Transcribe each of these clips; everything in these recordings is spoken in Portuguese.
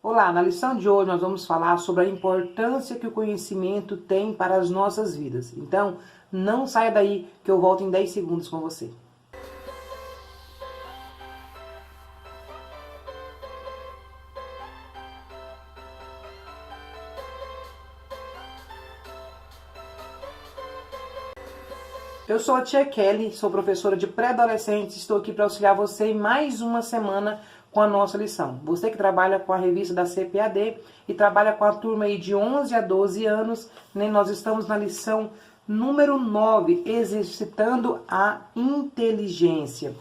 Olá, na lição de hoje nós vamos falar sobre a importância que o conhecimento tem para as nossas vidas. Então, não saia daí que eu volto em 10 segundos com você. Eu sou a tia Kelly, sou professora de pré-adolescentes, estou aqui para auxiliar você em mais uma semana com a nossa lição. Você que trabalha com a revista da CPAD e trabalha com a turma aí de 11 a 12 anos, né, nós estamos na lição número 9, exercitando a inteligência.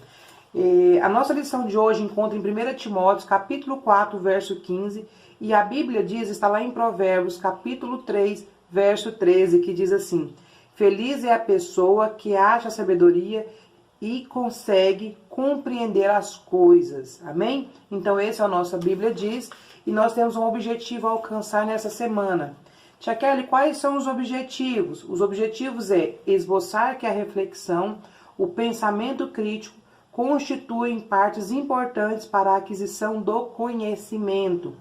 A nossa lição de hoje encontra em 1 Timóteo, capítulo 4, verso 15, e a Bíblia diz, está lá em Provérbios, capítulo 3, verso 13, que diz assim: feliz é a pessoa que acha sabedoria e consegue compreender as coisas. Amém? Então esse é o nosso Bíblia diz, e nós temos um objetivo a alcançar nessa semana. Tia Kelly, quais são os objetivos? Os objetivos é esboçar que a reflexão, o pensamento crítico, constituem partes importantes para a aquisição do conhecimento.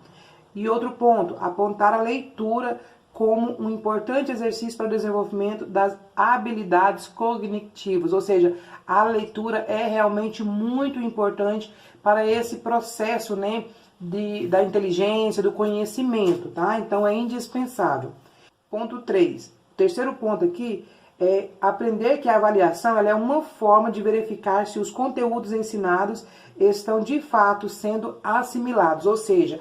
E outro ponto, apontar a leitura como um importante exercício para o desenvolvimento das habilidades cognitivas, ou seja, a leitura é realmente muito importante para esse processo, né, da inteligência, do conhecimento, tá? Então é indispensável. Ponto 3. O terceiro ponto aqui é aprender que a avaliação ela é uma forma de verificar se os conteúdos ensinados estão de fato sendo assimilados, ou seja,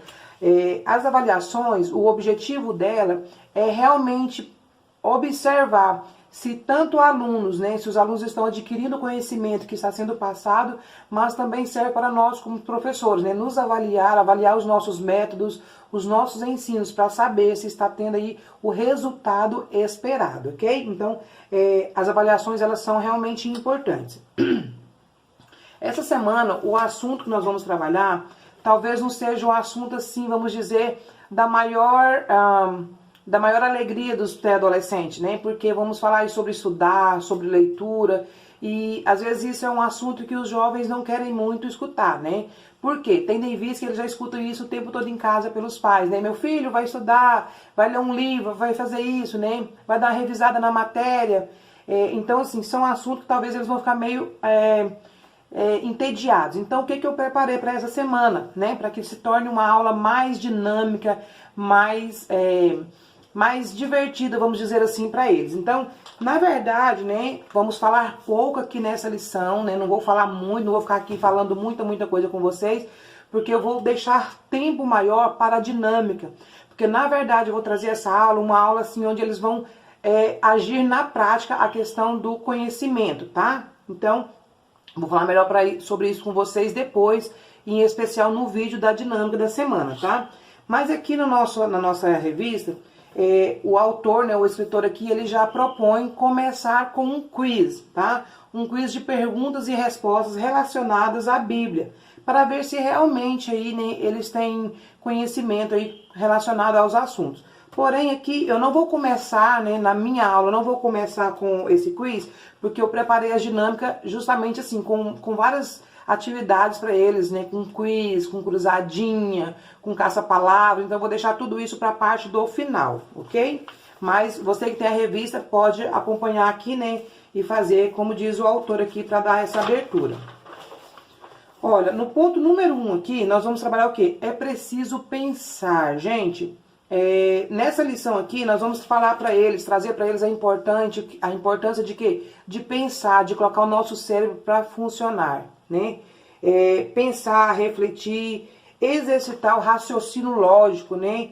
as avaliações, o objetivo dela é realmente observar se tanto alunos, né, se os alunos estão adquirindo conhecimento que está sendo passado, mas também serve para nós como professores, né, nos avaliar os nossos métodos, os nossos ensinos, para saber se está tendo aí o resultado esperado, ok? Então, as avaliações, elas são realmente importantes. Essa semana, o assunto que nós vamos trabalhar, talvez não seja um assunto assim, vamos dizer, da maior alegria dos pré-adolescentes, né? Porque vamos falar aí sobre estudar, sobre leitura, e às vezes isso é um assunto que os jovens não querem muito escutar, né? Por quê? Tendo em vista que eles já escutam isso o tempo todo em casa pelos pais, né? Meu filho vai estudar, vai ler um livro, vai fazer isso, né? Vai dar uma revisada na matéria. Então, assim, são assuntos que talvez eles vão ficar meio entediados. Então, o que eu preparei para essa semana, né? Para que se torne uma aula mais dinâmica, mais divertida, vamos dizer assim, para eles. Então, na verdade, né, vamos falar pouco aqui nessa lição, né? Não vou falar muito, não vou ficar aqui falando muita coisa com vocês, porque eu vou deixar tempo maior para a dinâmica. Porque, na verdade, eu vou trazer essa aula, uma aula assim, onde eles vão agir na prática a questão do conhecimento, tá? Então, vou falar melhor sobre isso com vocês depois, em especial no vídeo da dinâmica da semana, tá? Mas aqui na nossa revista, o autor, né, o escritor aqui, ele já propõe começar com um quiz, tá? Um quiz de perguntas e respostas relacionadas à Bíblia, para ver se realmente aí, né, eles têm conhecimento aí relacionado aos assuntos. Porém, aqui eu não vou começar, né, na minha aula, eu não vou começar com esse quiz, porque eu preparei a dinâmica justamente assim, com várias atividades para eles, né, com quiz, com cruzadinha, com caça-palavra, então eu vou deixar tudo isso para a parte do final, ok? Mas você que tem a revista pode acompanhar aqui, né, e fazer, como diz o autor aqui, para dar essa abertura. Olha, no ponto número 1 aqui, nós vamos trabalhar o quê? É preciso pensar, gente. Nessa lição aqui, nós vamos falar para eles, trazer para eles a importância de quê? De pensar, de colocar o nosso cérebro para funcionar, né? Pensar, refletir, exercitar o raciocínio lógico, né?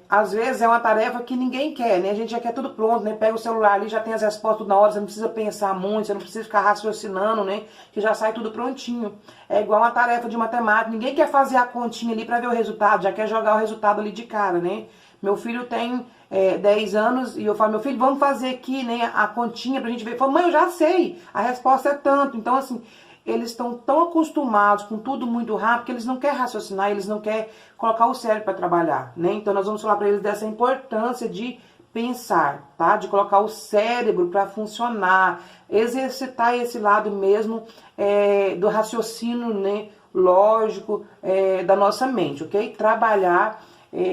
Às vezes é uma tarefa que ninguém quer, né? A gente já quer tudo pronto, né? Pega o celular ali, já tem as respostas tudo na hora, você não precisa pensar muito, você não precisa ficar raciocinando, né? Que já sai tudo prontinho. É igual uma tarefa de matemática, ninguém quer fazer a continha ali para ver o resultado, já quer jogar o resultado ali de cara, né? Meu filho tem 10 anos e eu falo, meu filho, vamos fazer aqui, né, a continha pra gente ver. Ele fala, mãe, eu já sei, a resposta é tanto. Então, assim, eles estão tão acostumados com tudo muito rápido que eles não querem raciocinar, eles não querem colocar o cérebro para trabalhar, né? Então nós vamos falar para eles dessa importância de pensar, tá? De colocar o cérebro para funcionar, exercitar esse lado mesmo do raciocínio, né? lógico da nossa mente, ok? Trabalhar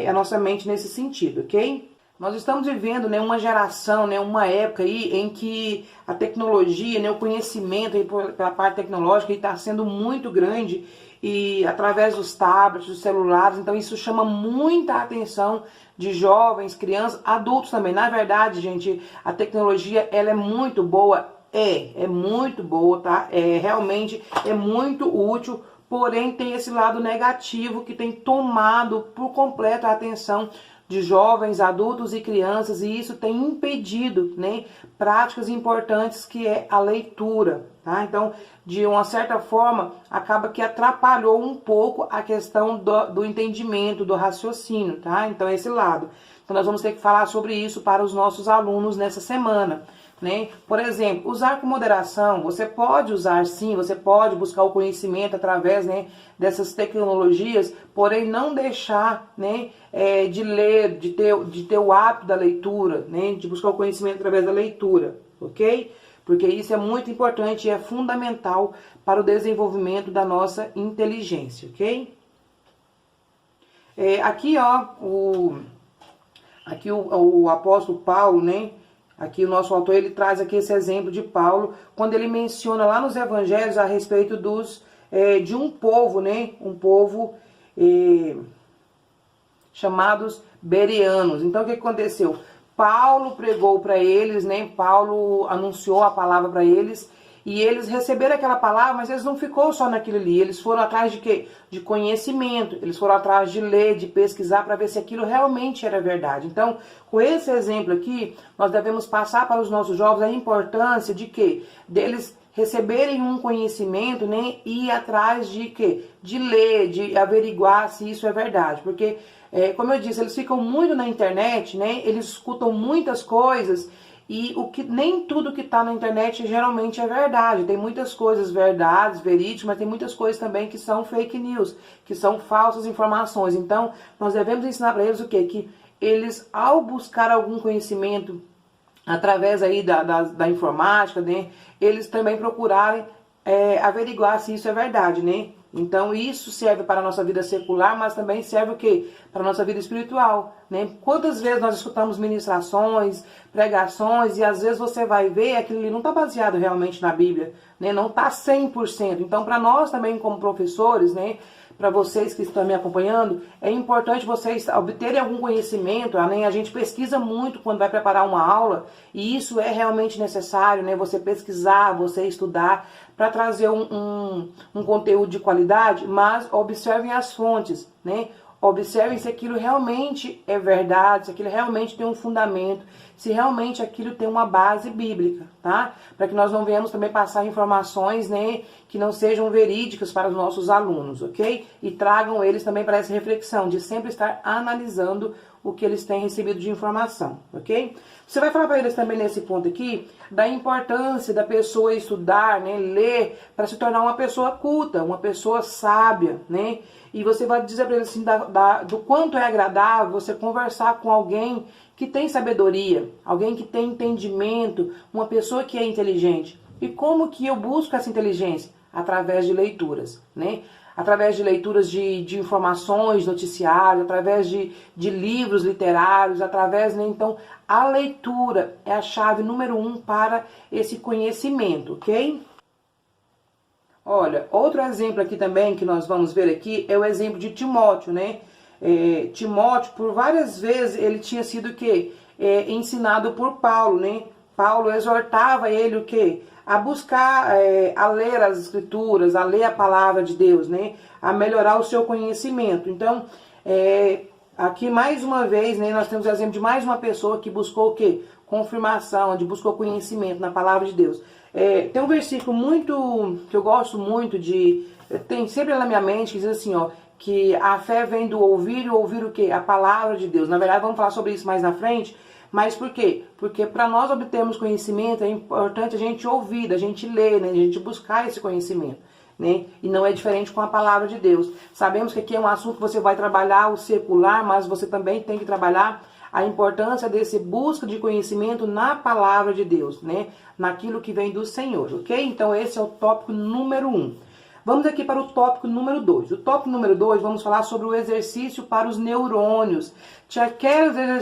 a nossa mente nesse sentido, ok? Nós estamos vivendo, né, uma geração, né, uma época aí em que a tecnologia, né, o conhecimento aí pela parte tecnológica está sendo muito grande e através dos tablets, dos celulares, então isso chama muita atenção de jovens, crianças, adultos também. Na verdade, gente, a tecnologia ela é muito boa, é muito boa, tá? Realmente é muito útil, porém tem esse lado negativo que tem tomado por completo a atenção de jovens, adultos e crianças, e isso tem impedido, né, práticas importantes que é a leitura, tá? Então, de uma certa forma, acaba que atrapalhou um pouco a questão do entendimento, do raciocínio, tá? Então, esse lado. Então, nós vamos ter que falar sobre isso para os nossos alunos nessa semana, né? Por exemplo, usar com moderação. Você pode usar sim, você pode buscar o conhecimento através, né, dessas tecnologias, porém não deixar, né, de ler, de ter o hábito da leitura, né, de buscar o conhecimento através da leitura, ok? Porque isso é muito importante e é fundamental para o desenvolvimento da nossa inteligência, ok? Aqui, ó, o apóstolo Paulo, né? Aqui o nosso autor, ele traz aqui esse exemplo de Paulo, quando ele menciona lá nos evangelhos a respeito de um povo, né? Um povo chamados bereanos. Então, o que aconteceu? Paulo pregou para eles, né? Paulo anunciou a palavra para eles, e eles receberam aquela palavra, mas eles não ficou só naquilo ali. Eles foram atrás de quê? De conhecimento. Eles foram atrás de ler, de pesquisar para ver se aquilo realmente era verdade. Então, com esse exemplo aqui, nós devemos passar para os nossos jovens a importância de quê? Deles receberem um conhecimento, né? E ir atrás de quê? De ler, de averiguar se isso é verdade. Porque, como eu disse, eles ficam muito na internet, né? Eles escutam muitas coisas. E nem tudo que está na internet geralmente é verdade. Tem muitas coisas verdades, verídicas, mas tem muitas coisas também que são fake news, que são falsas informações. Então, nós devemos ensinar para eles o quê? Que eles, ao buscar algum conhecimento através aí da informática, né, eles também procurarem averiguar se isso é verdade, né? Então isso serve para a nossa vida secular, mas também serve o quê? Para a nossa vida espiritual, né? Quantas vezes nós escutamos ministrações, pregações, e às vezes você vai ver aquilo ali não está baseado realmente na Bíblia, né? Não está 100%. Então, para nós também como professores, né, para vocês que estão me acompanhando, é importante vocês obterem algum conhecimento, né? A gente pesquisa muito quando vai preparar uma aula, e isso é realmente necessário, né? Você pesquisar, você estudar, para trazer um conteúdo de qualidade, mas observem as fontes, né? Observem se aquilo realmente é verdade, se aquilo realmente tem um fundamento, se realmente aquilo tem uma base bíblica, tá? Para que nós não venhamos também passar informações, né, que não sejam verídicas para os nossos alunos, ok? E tragam eles também para essa reflexão de sempre estar analisando o que eles têm recebido de informação, ok? Você vai falar para eles também nesse ponto aqui da importância da pessoa estudar, né, ler, para se tornar uma pessoa culta, uma pessoa sábia, né? E você vai dizer para eles assim, do quanto é agradável você conversar com alguém que tem sabedoria, alguém que tem entendimento, uma pessoa que é inteligente. E como que eu busco essa inteligência? Através de leituras, né? Através de leituras de informações, noticiários, através de livros literários, através, né? Então, a leitura é a chave número 1 para esse conhecimento, ok? Olha, outro exemplo aqui também que nós vamos ver aqui é o exemplo de Timóteo, né? Timóteo, por várias vezes, ele tinha sido o quê? Ensinado por Paulo, né? Paulo exortava ele o quê? A buscar, a ler as escrituras, a ler a palavra de Deus, né? A melhorar o seu conhecimento. Então, aqui mais uma vez, né, nós temos o exemplo de mais uma pessoa que buscou o quê? Confirmação, de buscou conhecimento na palavra de Deus. Tem um versículo que eu gosto muito tem sempre na minha mente, que diz assim, ó, que a fé vem do ouvir, e ouvir o quê? A palavra de Deus. Na verdade, vamos falar sobre isso mais na frente, mas por quê? Porque para nós obtermos conhecimento, é importante a gente ouvir, a gente ler, né? A gente buscar esse conhecimento, né? E não é diferente com a palavra de Deus. Sabemos que aqui é um assunto que você vai trabalhar o secular, mas você também tem que trabalhar a importância desse busca de conhecimento na palavra de Deus, né? Naquilo que vem do Senhor, ok? Então esse é o tópico número 1. Vamos aqui para o tópico número 2. O tópico número 2, vamos falar sobre o exercício para os neurônios. Tia Kelly,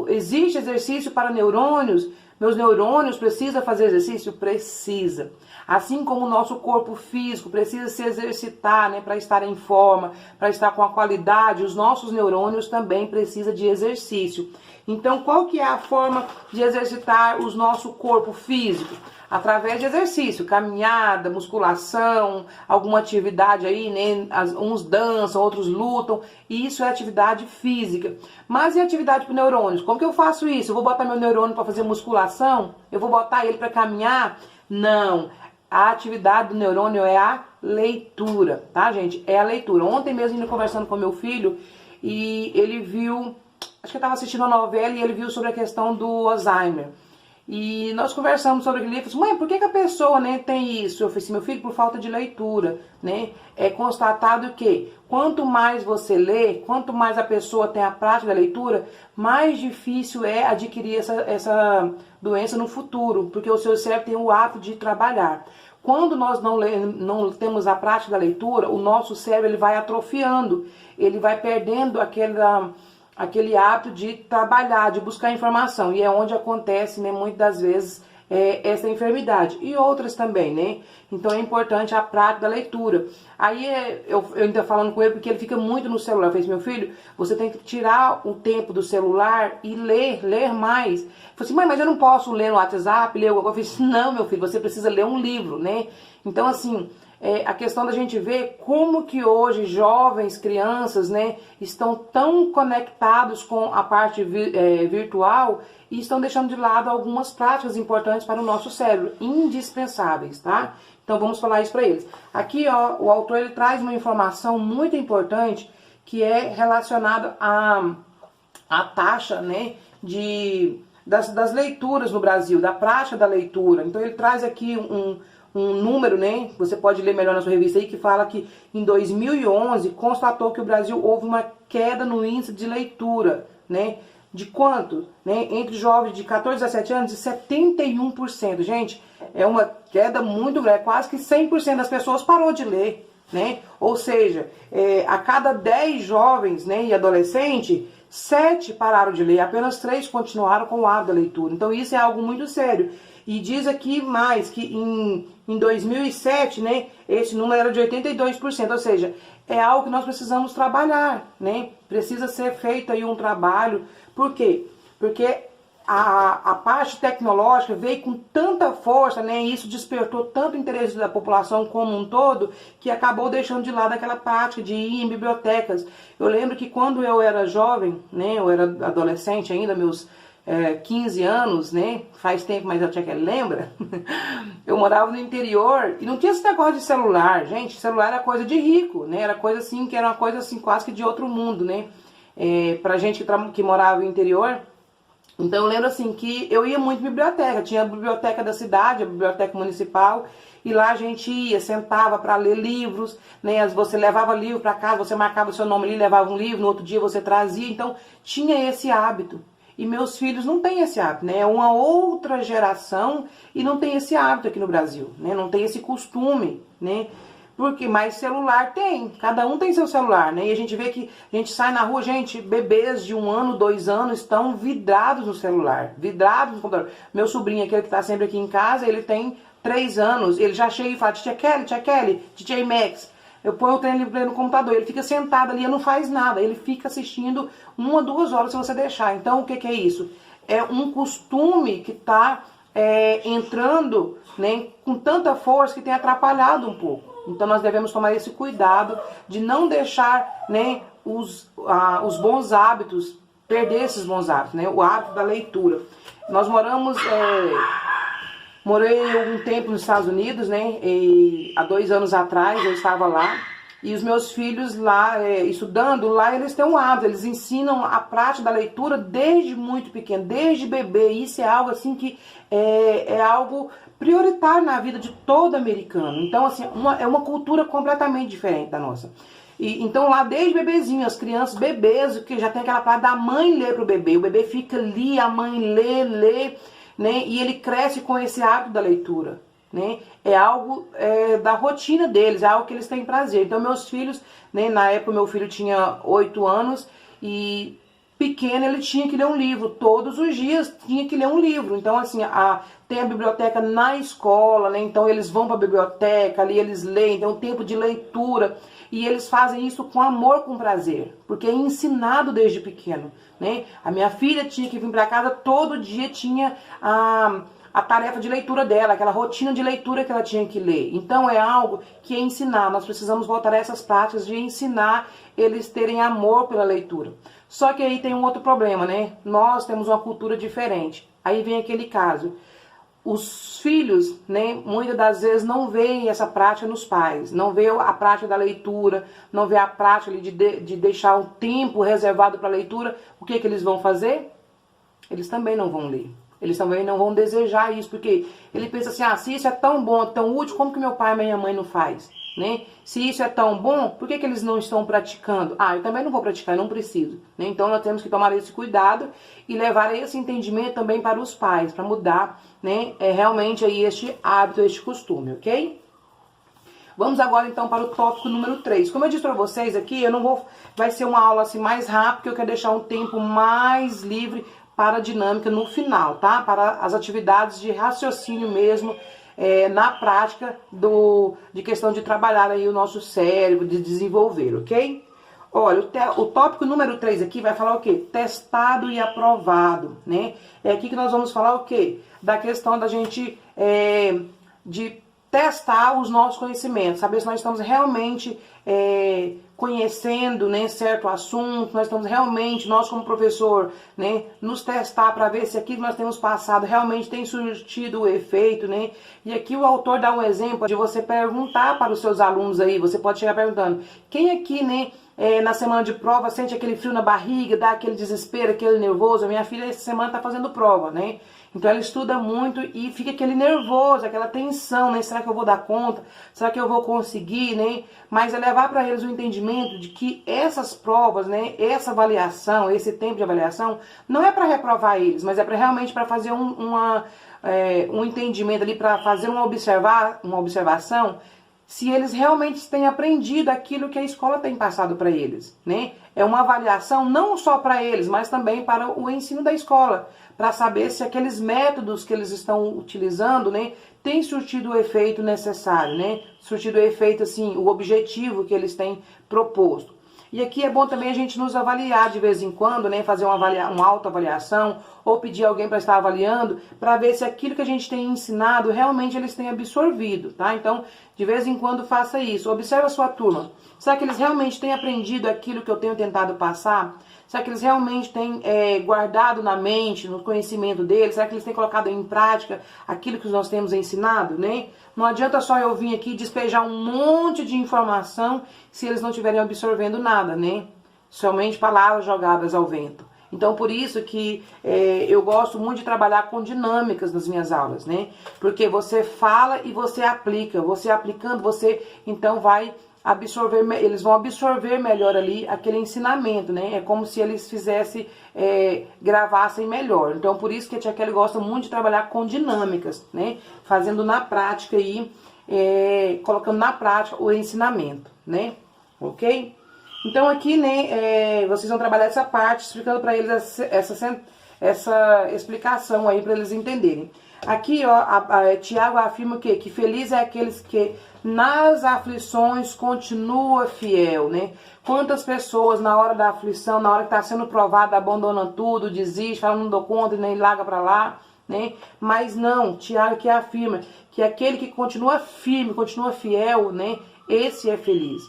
existe exercício para neurônios? Meus neurônios precisam fazer exercício? Precisa. Assim como o nosso corpo físico precisa se exercitar, né, para estar em forma, para estar com a qualidade, os nossos neurônios também precisam de exercício. Então, qual que é a forma de exercitar o nosso corpo físico? Através de exercício, caminhada, musculação, alguma atividade aí, né? Uns dançam, outros lutam, e isso é atividade física. Mas e atividade para neurônios? Como que eu faço isso? Eu vou botar meu neurônio para fazer musculação? Eu vou botar ele para caminhar? Não. A atividade do neurônio é a leitura, tá, gente? É a leitura. Ontem mesmo, indo conversando com meu filho, e ele viu, acho que eu estava assistindo uma novela e ele viu sobre a questão do Alzheimer. E nós conversamos sobre aquele livro, mãe, por que a pessoa, né, tem isso? Eu falei assim, meu filho, por falta de leitura, né? É constatado que quanto mais você lê, quanto mais a pessoa tem a prática da leitura, mais difícil é adquirir essa doença no futuro, porque o seu cérebro tem o hábito de trabalhar. Quando nós não temos a prática da leitura, o nosso cérebro ele vai atrofiando, ele vai perdendo aquele hábito de trabalhar, de buscar informação. E é onde acontece, né, muitas das vezes, essa enfermidade. E outras também, né? Então é importante a prática da leitura. Aí eu ainda falando com ele, porque ele fica muito no celular. Eu falei assim, meu filho, você tem que tirar o tempo do celular e ler mais. Eu falei assim, mãe, mas eu não posso ler no WhatsApp, ler alguma coisa. Eu falei assim, não, meu filho, você precisa ler um livro, né? Então, assim, a questão da gente ver como que hoje jovens, crianças, né, estão tão conectados com a parte virtual e estão deixando de lado algumas práticas importantes para o nosso cérebro, indispensáveis, tá? Então vamos falar isso para eles. Aqui, ó, o autor ele traz uma informação muito importante que é relacionada à taxa, né, das leituras no Brasil, da prática da leitura. Então ele traz aqui um número, né, você pode ler melhor na sua revista aí, que fala que em 2011 constatou que o Brasil houve uma queda no índice de leitura, né, de quanto? Né, entre jovens de 14 a 17 anos, de 71%. Gente, é uma queda muito grande, quase que 100% das pessoas parou de ler, né, ou seja, a cada 10 jovens, né, e adolescentes, 7 pararam de ler, apenas 3 continuaram com o hábito da leitura. Então isso é algo muito sério. E diz aqui mais que em 2007, né, esse número era de 82%, ou seja, é algo que nós precisamos trabalhar, né? Precisa ser feito aí um trabalho. Por quê? Porque a parte tecnológica veio com tanta força, né? E isso despertou tanto interesse da população como um todo, que acabou deixando de lado aquela prática de ir em bibliotecas. Eu lembro que quando eu era jovem, né, eu era adolescente ainda, meus 15 anos, né? Faz tempo, mas a tia Kelly lembra. Eu morava no interior e não tinha esse negócio de celular, gente. Celular era coisa de rico, né? Era coisa assim, que era uma coisa assim, quase que de outro mundo, né? Pra gente que morava no interior. Então eu lembro assim que eu ia muito em biblioteca. Tinha a biblioteca da cidade, a biblioteca municipal. E lá a gente ia, sentava para ler livros, né? Você levava livro para casa, você marcava o seu nome ali, levava um livro, no outro dia você trazia. Então tinha esse hábito. E meus filhos não têm esse hábito, né? É uma outra geração e não tem esse hábito aqui no Brasil, né? Não tem esse costume, né? Porque mais celular tem, cada um tem seu celular, né? E a gente vê que a gente sai na rua, gente, bebês de 1 ano, 2 anos estão vidrados no celular, vidrados no computador. Meu sobrinho, aquele que tá sempre aqui em casa, ele tem 3 anos, ele já chega e fala, tia Kelly, DJ Max. Eu ponho o treino livre no computador, ele fica sentado ali e não faz nada, ele fica assistindo 1 ou 2 horas se você deixar. Então, o que é isso? É um costume que está entrando, né, com tanta força que tem atrapalhado um pouco. Então, nós devemos tomar esse cuidado de não deixar, né, os bons hábitos, perder esses bons hábitos, né, o hábito da leitura. Nós morei um tempo nos Estados Unidos, né? E há 2 anos atrás eu estava lá. E os meus filhos lá, estudando, lá eles têm um hábito. Eles ensinam a prática da leitura desde muito pequeno, desde bebê. E isso é algo assim que é algo prioritário na vida de todo americano. Então, assim, é uma cultura completamente diferente da nossa. Então lá desde bebezinho, as crianças, bebês, que já tem aquela prática da mãe ler pro bebê. O bebê fica ali, a mãe lê, né? E ele cresce com esse hábito da leitura. né? É algo da rotina deles, é algo que eles têm prazer. Então meus filhos, né, na época meu filho tinha 8 anos e pequeno ele tinha que ler um livro, todos os dias tinha que ler um livro. Então assim, tem a biblioteca na escola, né? Então eles vão para a biblioteca, ali eles leem, tem um tempo de leitura. E eles fazem isso com amor, com prazer, porque é ensinado desde pequeno, né? A minha filha tinha que vir para casa, todo dia tinha a tarefa de leitura dela, aquela rotina de leitura que ela tinha que ler. Então é algo que é ensinar, nós precisamos voltar a essas práticas de ensinar eles terem amor pela leitura. Só que aí tem um outro problema, né? Nós temos uma cultura diferente. Aí vem aquele caso. Os filhos, né, muitas das vezes não veem essa prática nos pais, não vê a prática da leitura, não vê a prática de deixar um tempo reservado para a leitura. O que que eles vão fazer? Eles também não vão ler. Eles também não vão desejar isso, porque ele pensa assim, se isso é tão bom, tão útil, como que meu pai e minha mãe não faz? Né? Se isso é tão bom, por que que eles não estão praticando? Eu também não vou praticar, eu não preciso. Né? Então nós temos que tomar esse cuidado e levar esse entendimento também para os pais, para mudar, né, realmente aí este hábito, este costume, ok? Vamos agora então para o tópico número 3. Como eu disse para vocês aqui, vai ser uma aula assim mais rápida, porque eu quero deixar um tempo mais livre para a dinâmica no final, tá? Para as atividades de raciocínio mesmo, na prática de questão de trabalhar aí o nosso cérebro, de desenvolver, ok? Olha, o tópico número 3 aqui vai falar o quê? Testado e aprovado, né? É aqui que nós vamos falar o quê? Da questão da gente, de testar os nossos conhecimentos, saber se nós estamos realmente conhecendo, né, certo assunto, nós estamos realmente, nós como professor, né, nos testar para ver se aquilo que nós temos passado realmente tem surtido o efeito, né? E aqui o autor dá um exemplo de você perguntar para os seus alunos aí, você pode chegar perguntando, quem aqui, né, na semana de prova sente aquele frio na barriga, dá aquele desespero, aquele nervoso? A minha filha essa semana está fazendo prova, né? Então ela estuda muito e fica aquele nervoso, aquela tensão, né? Será que eu vou dar conta? Será que eu vou conseguir, né? Mas é levar para eles o entendimento de que essas provas, né? Essa avaliação, esse tempo de avaliação, não é para reprovar eles, mas é para realmente para fazer um entendimento ali, para fazer uma observação, se eles realmente têm aprendido aquilo que a escola tem passado para eles, né? É uma avaliação não só para eles, mas também para o ensino da escola, para saber se aqueles métodos que eles estão utilizando, né, tem surtido o efeito necessário, né? Surtido o efeito, assim, o objetivo que eles têm proposto. E aqui é bom também a gente nos avaliar de vez em quando, né? Fazer uma autoavaliação ou pedir alguém para estar avaliando para ver se aquilo que a gente tem ensinado realmente eles têm absorvido, tá? Então, de vez em quando faça isso. Observe a sua turma. Será que eles realmente têm aprendido aquilo que eu tenho tentado passar? Será que eles realmente têm guardado na mente, no conhecimento deles? Será que eles têm colocado em prática aquilo que nós temos ensinado, né? Não adianta só eu vir aqui despejar um monte de informação se eles não estiverem absorvendo nada, né? Somente palavras jogadas ao vento. Então, por isso que eu gosto muito de trabalhar com dinâmicas nas minhas aulas, né? Porque você fala e você aplica. Você aplicando, você então vai absorver, eles vão absorver melhor ali aquele ensinamento, né? É como se eles gravassem melhor. Então, por isso que a Tia Kelly gosta muito de trabalhar com dinâmicas, né? Fazendo na prática aí, colocando na prática o ensinamento, né? Ok? Então aqui, né, vocês vão trabalhar essa parte, explicando para eles essa explicação aí, para eles entenderem. Aqui, ó, Tiago afirma que feliz é aqueles que nas aflições continua fiel, né? Quantas pessoas na hora da aflição, na hora que está sendo provada, abandonam tudo, desiste, fala não dou conta e nem larga para lá, né? Mas não, Tiago que afirma que aquele que continua firme, continua fiel, né? Esse é feliz.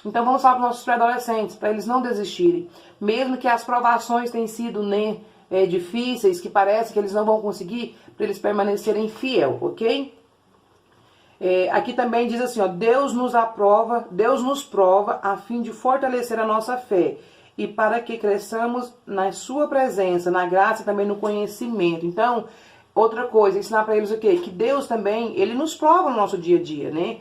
Então vamos falar para os nossos pré-adolescentes, para eles não desistirem. Mesmo que as provações tenham sido, né, difíceis, que parece que eles não vão conseguir, para eles permanecerem fiel, ok? Aqui também diz assim, ó, Deus nos prova a fim de fortalecer a nossa fé e para que cresçamos na sua presença, na graça e também no conhecimento. Então, outra coisa, ensinar para eles o quê? Que Deus também, Ele nos prova no nosso dia a dia, né?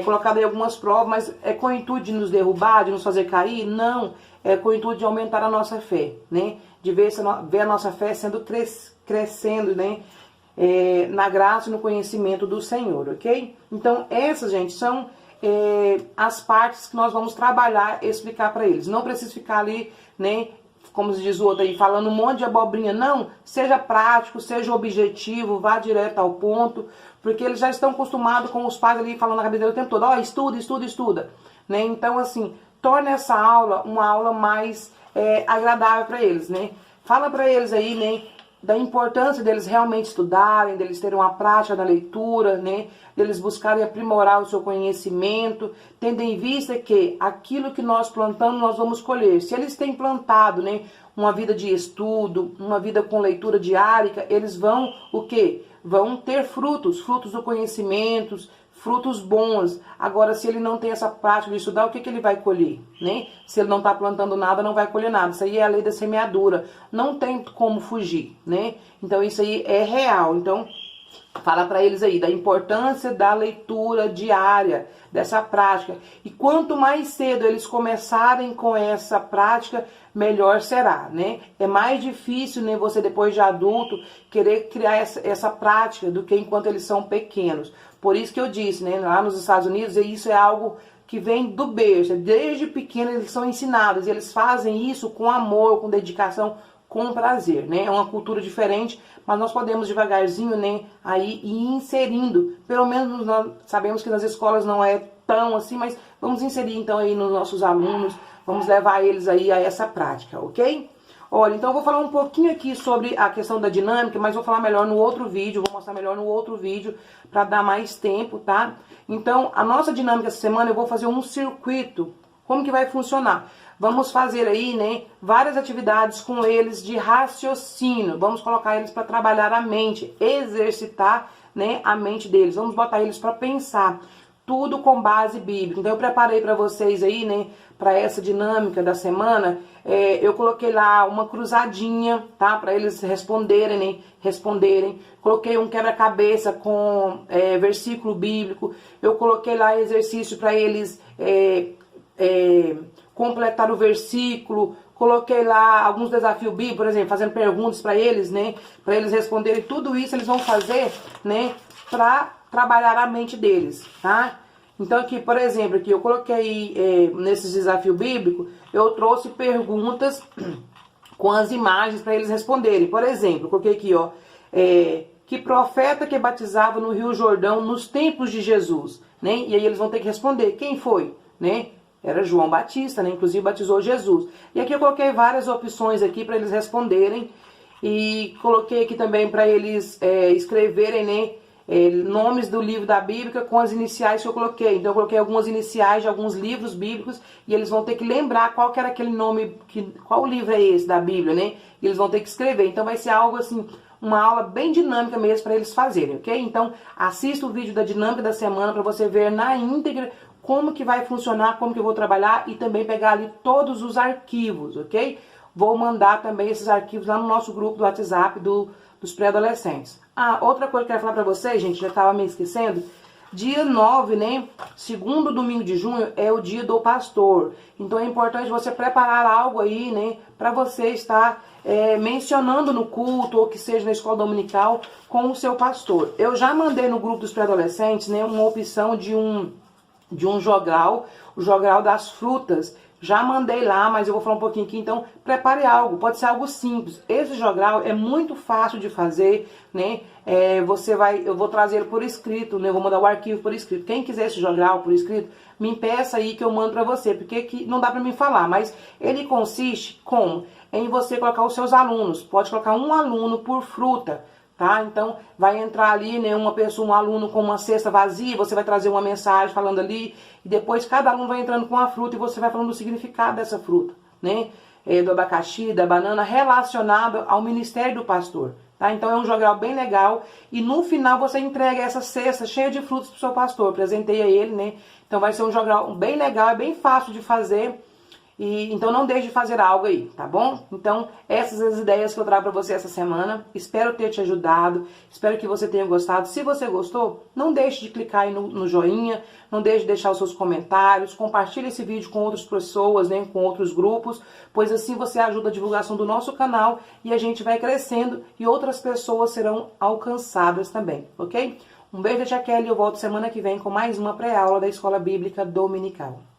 Colocado aí algumas provas, mas é com o intuito de nos derrubar, de nos fazer cair? Não, é com o intuito de aumentar a nossa fé, né? De ver a nossa fé sendo crescendo, né? na graça e no conhecimento do Senhor, ok? Então essas, gente, são as partes que nós vamos trabalhar e explicar para eles. Não precisa ficar ali, né, como diz o outro aí, falando um monte de abobrinha. Não, seja prático, seja objetivo, vá direto ao ponto, porque eles já estão acostumados com os pais ali falando na cabeça dele o tempo todo, ó, estuda, estuda, estuda, né? Então, assim, torne essa aula uma aula mais agradável para eles, né? Fala para eles aí, né, da importância deles realmente estudarem, deles terem uma prática na leitura, né, deles buscarem aprimorar o seu conhecimento, tendo em vista que aquilo que nós plantamos, nós vamos colher. Se eles têm plantado, né, uma vida de estudo, uma vida com leitura diária, eles vão, o quê? Vão ter frutos, frutos do conhecimento, frutos bons. Agora, se ele não tem essa prática de estudar, o que ele vai colher, né? Se ele não está plantando nada, não vai colher nada. Isso aí é a lei da semeadura. Não tem como fugir, né? Então, isso aí é real. Então, fala para eles aí da importância da leitura diária, dessa prática. E quanto mais cedo eles começarem com essa prática, melhor será, né? É mais difícil, né, você depois de adulto querer criar essa prática do que enquanto eles são pequenos. Por isso que eu disse, né, lá nos Estados Unidos, isso é algo que vem do berço. Desde pequeno eles são ensinados, e eles fazem isso com amor, com dedicação, com prazer, né? É uma cultura diferente, mas nós podemos devagarzinho, né, aí ir inserindo. Pelo menos nós sabemos que nas escolas não é tão assim, mas vamos inserir então aí nos nossos alunos, vamos levar eles aí a essa prática, ok? Olha, então eu vou falar um pouquinho aqui sobre a questão da dinâmica, mas vou falar melhor no outro vídeo, vou mostrar melhor no outro vídeo para dar mais tempo, tá? Então, a nossa dinâmica essa semana eu vou fazer um circuito. Como que vai funcionar? Vamos fazer aí, né, várias atividades com eles de raciocínio. Vamos colocar eles para trabalhar a mente, exercitar, né, a mente deles. Vamos botar eles para pensar. Tudo com base bíblica. Então eu preparei para vocês aí, né, para essa dinâmica da semana, eu coloquei lá uma cruzadinha, tá, para eles responderem, né, Coloquei um quebra-cabeça com versículo bíblico. Eu coloquei lá exercício para eles completar o versículo. Coloquei lá alguns desafios bíblicos, por exemplo, fazendo perguntas para eles, né, para eles responderem. Tudo isso eles vão fazer, né, para trabalhar a mente deles, tá? Então aqui, por exemplo, aqui eu coloquei nesses desafios bíblicos, eu trouxe perguntas com as imagens para eles responderem. Por exemplo, eu coloquei aqui, ó, que profeta que batizava no Rio Jordão nos tempos de Jesus, né? E aí eles vão ter que responder, quem foi, né? Era João Batista, né? Inclusive batizou Jesus. E aqui eu coloquei várias opções aqui para eles responderem e coloquei aqui também para eles escreverem, né, nomes do livro da Bíblia com as iniciais que eu coloquei. Então eu coloquei algumas iniciais de alguns livros bíblicos e eles vão ter que lembrar qual que era aquele nome, qual livro é esse da Bíblia, né? E eles vão ter que escrever. Então vai ser algo assim, uma aula bem dinâmica mesmo para eles fazerem, ok? Então assista o vídeo da dinâmica da semana para você ver na íntegra como que vai funcionar, como que eu vou trabalhar e também pegar ali todos os arquivos, ok? Vou mandar também esses arquivos lá no nosso grupo do WhatsApp dos pré-adolescentes. Ah, outra coisa que eu quero falar pra vocês, gente, já tava me esquecendo. Dia 9, né, segundo domingo de junho, é o dia do pastor. Então é importante você preparar algo aí, né, pra você estar mencionando no culto, ou que seja na escola dominical, com o seu pastor. Eu já mandei no grupo dos pré-adolescentes, né, uma opção de um jogral, o jogral das frutas. Já mandei lá, mas eu vou falar um pouquinho aqui, então prepare algo, pode ser algo simples. Esse jogral é muito fácil de fazer, né? Eu vou trazer ele por escrito, né? Eu vou mandar o arquivo por escrito. Quem quiser esse jogral por escrito, me peça aí que eu mando pra você, porque aqui não dá pra mim falar, mas ele consiste em você colocar os seus alunos. Pode colocar um aluno por fruta. Tá? Então, vai entrar ali, né, um aluno com uma cesta vazia, você vai trazer uma mensagem falando ali, e depois cada aluno vai entrando com uma fruta e você vai falando do significado dessa fruta, né? Do abacaxi, da banana, relacionado ao ministério do pastor, tá? Então é um jogral bem legal, e no final você entrega essa cesta cheia de frutas pro seu pastor, apresentei a ele, né? Então vai ser um jogral bem legal, é bem fácil de fazer, Então não deixe de fazer algo aí, tá bom? Então essas são as ideias que eu trago para você essa semana. Espero ter te ajudado, espero que você tenha gostado. Se você gostou, não deixe de clicar aí no joinha, não deixe de deixar os seus comentários, compartilhe esse vídeo com outras pessoas, né, com outros grupos, pois assim você ajuda a divulgação do nosso canal e a gente vai crescendo e outras pessoas serão alcançadas também, ok? Um beijo da Tia Kelly e eu volto semana que vem com mais uma pré-aula da Escola Bíblica Dominical.